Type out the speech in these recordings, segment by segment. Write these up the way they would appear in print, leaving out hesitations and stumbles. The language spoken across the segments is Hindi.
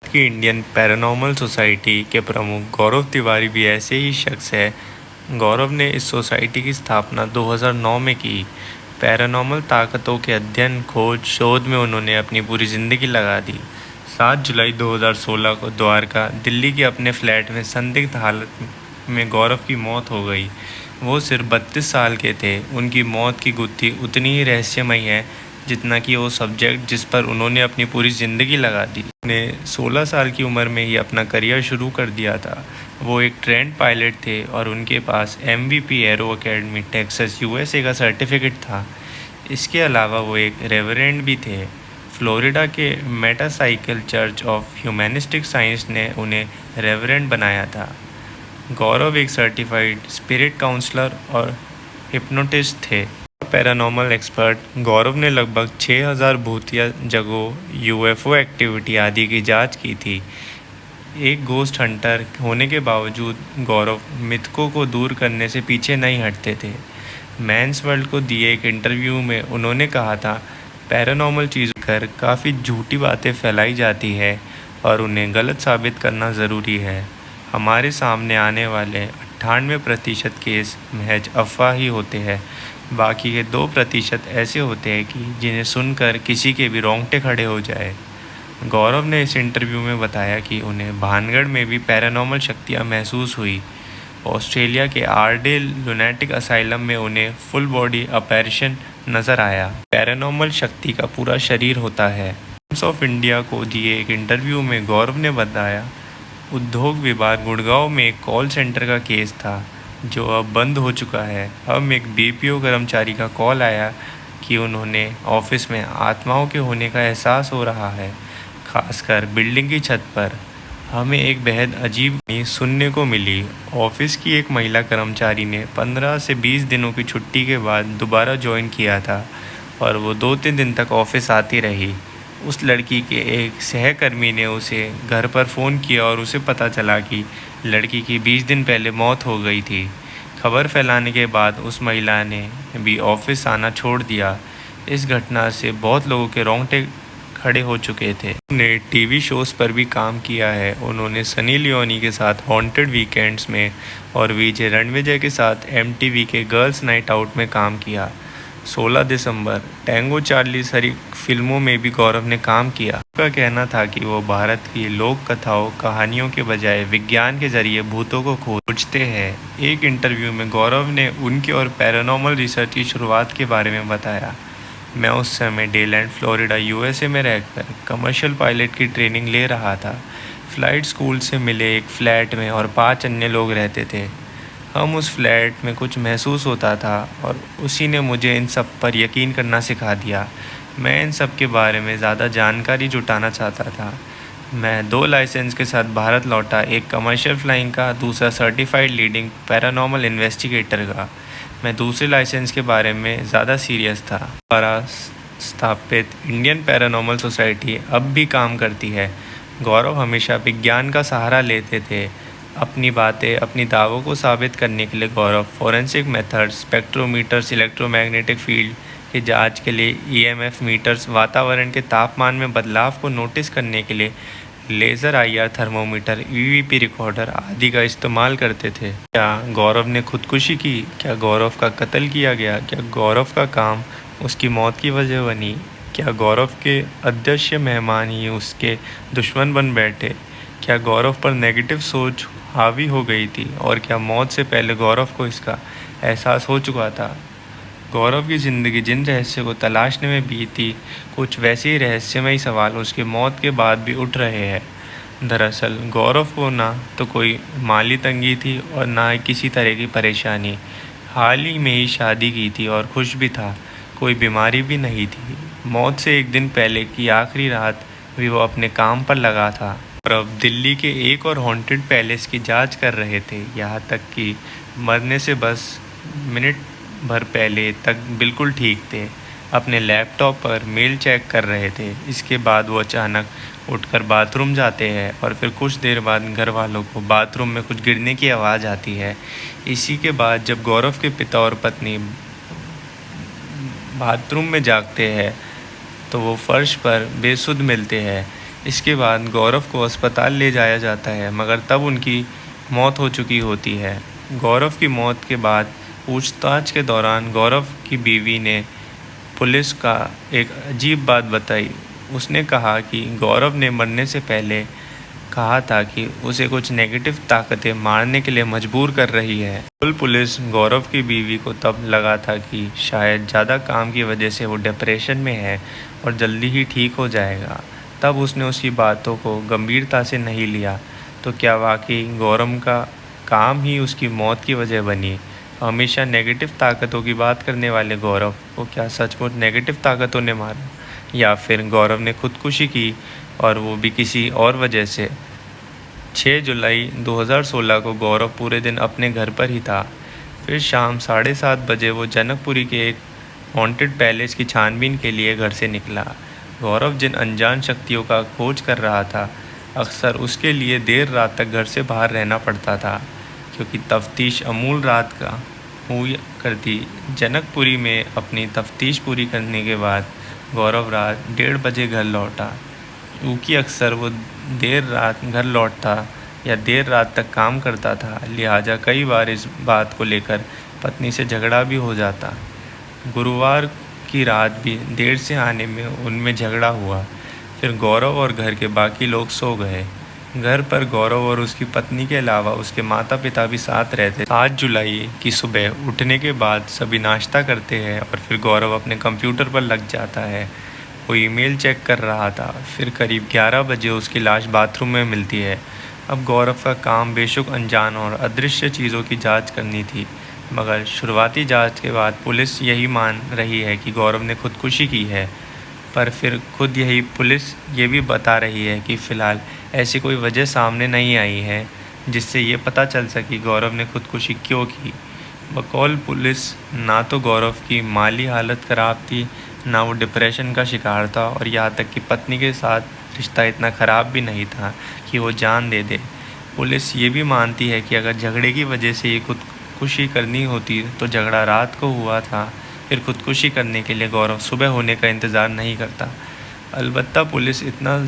की इंडियन पैरानॉर्मल सोसाइटी के प्रमुख गौरव तिवारी भी ऐसे ही शख्स है। गौरव ने इस सोसाइटी की स्थापना 2009 में की। पैरानॉर्मल ताकतों के अध्ययन, खोज, शोध में उन्होंने अपनी पूरी ज़िंदगी लगा दी। 7 जुलाई 2016 को द्वारका, दिल्ली के अपने फ्लैट में संदिग्ध हालत में गौरव की मौत हो गई। वो सिर्फ 32 साल के थे। उनकी मौत की गुत्थी उतनी ही रहस्यमयी है जितना कि वो सब्जेक्ट जिस पर उन्होंने अपनी पूरी ज़िंदगी लगा दी। उन्होंने 16 साल की उम्र में ही अपना करियर शुरू कर दिया था। वो एक ट्रेंड पायलट थे और उनके पास MVP arrow academy Texas USA का सर्टिफिकेट था। इसके अलावा वो एक रेवरेंड भी थे। फ्लोरिडा के मेटासाइकिल चर्च ऑफ ह्यूमैनिस्टिक साइंस ने उन्हें रेवरेंड बनाया था। गौरव एक सर्टिफाइड स्पिरिट काउंसलर और हिप्नोटिस्ट थे। पैरानॉर्मल एक्सपर्ट गौरव ने लगभग 6000 भूतिया जगहों, UFO एक्टिविटी आदि की जांच की थी। एक गोस्ट हंटर होने के बावजूद गौरव मिथकों को दूर करने से पीछे नहीं हटते थे। मैंस वर्ल्ड को दिए एक इंटरव्यू में उन्होंने कहा था, पैरानॉर्मल चीज़ों पर काफ़ी झूठी बातें फैलाई जाती है और उन्हें गलत साबित करना ज़रूरी है। हमारे सामने आने वाले 98% केस महज अफवाह ही होते हैं। बाकी के 2% ऐसे होते हैं कि जिन्हें सुनकर किसी के भी रोंगटे खड़े हो जाए। गौरव ने इस इंटरव्यू में बताया कि उन्हें भानगढ़ में भी पैरानॉर्मल शक्तियाँ महसूस हुई। ऑस्ट्रेलिया के आरडे लुनैटिक असाइलम में उन्हें फुल बॉडी अपैरिशन नज़र आया। पैरानॉर्मल शक्ति का पूरा शरीर होता है। टाइम्स ऑफ इंडिया को दिए एक इंटरव्यू में गौरव ने बताया, उद्योग विभाग गुड़गांव में एक कॉल सेंटर का केस था जो अब बंद हो चुका है। अब एक BPO कर्मचारी का कॉल आया कि उन्होंने ऑफिस में आत्माओं के होने का एहसास हो रहा है, खासकर बिल्डिंग की छत पर। हमें एक बेहद अजीब कहानी सुनने को मिली। ऑफिस की एक महिला कर्मचारी ने 15 से 20 दिनों की छुट्टी के बाद दोबारा ज्वाइन किया था और वो 2-3 दिन तक ऑफिस आती रही। उस लड़की के एक सहकर्मी ने उसे घर पर फ़ोन किया और उसे पता चला कि लड़की की 20 दिन पहले मौत हो गई थी। खबर फैलाने के बाद उस महिला ने भी ऑफिस आना छोड़ दिया। इस घटना से बहुत लोगों के रोंगटे खड़े हो चुके थे। उन्होंने TV शोज़ पर भी काम किया है। उन्होंने सनी लियोनी के साथ हॉन्टेड वीकेंड्स में और विजय रणविजय के साथ MTV के गर्ल्स नाइट आउट में काम किया। 16 दिसंबर टैंगो चार्ली सरी फिल्मों में भी गौरव ने काम किया। उनका कहना था कि वो भारत की लोक कथाओं, कहानियों के बजाय विज्ञान के जरिए भूतों को खोजते हैं। एक इंटरव्यू में गौरव ने उनकी और पैरानॉर्मल रिसर्च की शुरुआत के बारे में बताया, मैं उस समय डेलैंड, फ्लोरिडा, USA में रहकर कमर्शियल पायलट की ट्रेनिंग ले रहा था। फ्लाइट स्कूल से मिले एक फ़्लैट में और 5 अन्य लोग रहते थे। हम उस फ्लैट में कुछ महसूस होता था और उसी ने मुझे इन सब पर यकीन करना सिखा दिया। मैं इन सब के बारे में ज़्यादा जानकारी जुटाना चाहता था। मैं 2 लाइसेंस के साथ भारत लौटा, एक कमर्शियल फ्लाइंग का, दूसरा सर्टिफाइड लीडिंग पैरानॉर्मल इन्वेस्टिगेटर का। मैं दूसरे लाइसेंस के बारे में ज़्यादा सीरियस था। द्वारा स्थापित इंडियन पैरानॉर्मल सोसाइटी अब भी काम करती है। गौरव हमेशा विज्ञान का सहारा लेते थे अपनी बातें, अपनी दावों को साबित करने के लिए। Gaurav forensic methods, spectrometers, electromagnetic field की जांच के लिए EMF मीटर्स, वातावरण के तापमान में बदलाव को नोटिस करने के लिए laser IR thermometer, EVP recorder आदि का इस्तेमाल करते थे। क्या गौरव ने खुदकुशी की? क्या गौरव का कत्ल किया गया? क्या गौरव का काम उसकी मौत की वजह बनी? क्या गौरव के अदृश्य मेहमान ही उसके दुश्मन बन बैठे? क्या गौरव पर नेगेटिव सोच हावी हो गई थी और क्या मौत से पहले गौरव को इसका एहसास हो चुका था? गौरव की ज़िंदगी जिन रहस्य को तलाशने में बीती, कुछ वैसे ही रहस्यमयी सवाल उसकी मौत के बाद भी उठ रहे हैं। दरअसल गौरव को ना तो कोई माली तंगी थी और ना ही किसी तरह की परेशानी। हाल ही में ही शादी की थी और खुश भी था। कोई बीमारी भी नहीं थी। मौत से एक दिन पहले की आखिरी रात भी वो अपने काम पर लगा था और अब दिल्ली के एक और हॉन्टेड पैलेस की जांच कर रहे थे। यहाँ तक कि मरने से बस मिनट भर पहले तक बिल्कुल ठीक थे। अपने लैपटॉप पर मेल चेक कर रहे थे। इसके बाद वो अचानक उठकर बाथरूम जाते हैं और फिर कुछ देर बाद घर वालों को बाथरूम में कुछ गिरने की आवाज़ आती है। इसी के बाद जब गौरव के पिता और पत्नी बाथरूम में जागते हैं तो वो फर्श पर बेसुध मिलते हैं। इसके बाद गौरव को अस्पताल ले जाया जाता है, मगर तब उनकी मौत हो चुकी होती है। गौरव की मौत के बाद पूछताछ के दौरान गौरव की बीवी ने पुलिस का एक अजीब बात बताई। उसने कहा कि गौरव ने मरने से पहले कहा था कि उसे कुछ नेगेटिव ताकतें मारने के लिए मजबूर कर रही है। पुलिस गौरव की बीवी को तब लगा था कि शायद ज़्यादा काम की वजह से वो डिप्रेशन में है और जल्दी ही ठीक हो जाएगा। तब उसने उसकी बातों को गंभीरता से नहीं लिया। तो क्या वाकई गौरव का काम ही उसकी मौत की वजह बनी? हमेशा नेगेटिव ताकतों की बात करने वाले गौरव को क्या सचमुच नेगेटिव ताकतों ने मारा, या फिर गौरव ने खुदकुशी की और वो भी किसी और वजह से? 6 जुलाई 2016 को गौरव पूरे दिन अपने घर पर ही था। फिर शाम 7:30 बजे वो जनकपुरी के एक हॉन्टेड पैलेस की छानबीन के लिए घर से निकला। गौरव जिन अनजान शक्तियों का खोज कर रहा था, अक्सर उसके लिए देर रात तक घर से बाहर रहना पड़ता था, क्योंकि तफ्तीश अमूल रात का हुई करती। जनकपुरी में अपनी तफ्तीश पूरी करने के बाद गौरव रात 1:30 बजे घर लौटा। क्योंकि अक्सर वो देर रात घर लौटता या देर रात तक काम करता था, लिहाजा कई बार इस बात को लेकर पत्नी से झगड़ा भी हो जाता। गुरुवार की रात भी देर से आने में उनमें झगड़ा हुआ। फिर गौरव और घर के बाकी लोग सो गए। घर पर गौरव और उसकी पत्नी के अलावा उसके माता पिता भी साथ रहते। 7 जुलाई की सुबह उठने के बाद सभी नाश्ता करते हैं और फिर गौरव अपने कंप्यूटर पर लग जाता है। वो ईमेल चेक कर रहा था। फिर करीब 11 बजे उसकी लाश बाथरूम में मिलती है। अब गौरव का काम बेशुक अनजान और अदृश्य चीज़ों की जांच करनी थी, मगर शुरुआती जांच के बाद पुलिस यही मान रही है कि गौरव ने खुदकुशी की है। पर फिर खुद यही पुलिस ये भी बता रही है कि फ़िलहाल ऐसी कोई वजह सामने नहीं आई है जिससे ये पता चल सके गौरव ने खुदकुशी क्यों की। बकौल पुलिस, ना तो गौरव की माली हालत ख़राब थी, ना वो डिप्रेशन का शिकार था, और यहाँ तक कि पत्नी के साथ रिश्ता इतना ख़राब भी नहीं था कि वो जान दे दे। पुलिस ये भी मानती है कि अगर झगड़े की वजह से ये खुदकुशी करनी होती तो झगड़ा रात को हुआ था। फिर खुदकुशी करने के लिए गौरव सुबह होने का इंतज़ार नहीं करता। अलबत्ता पुलिस इतना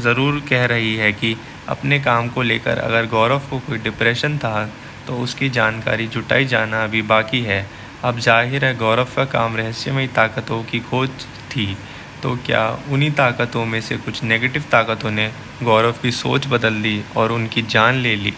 ज़रूर कह रही है कि अपने काम को लेकर अगर गौरव को कोई डिप्रेशन था तो उसकी जानकारी जुटाई जाना अभी बाकी है। अब जाहिर है गौरव का काम रहस्यमयी ताकतों की खोज थी, तो क्या उन्हीं ताकतों में से कुछ नेगेटिव ताकतों ने गौरव की सोच बदल दी और उनकी जान ले ली?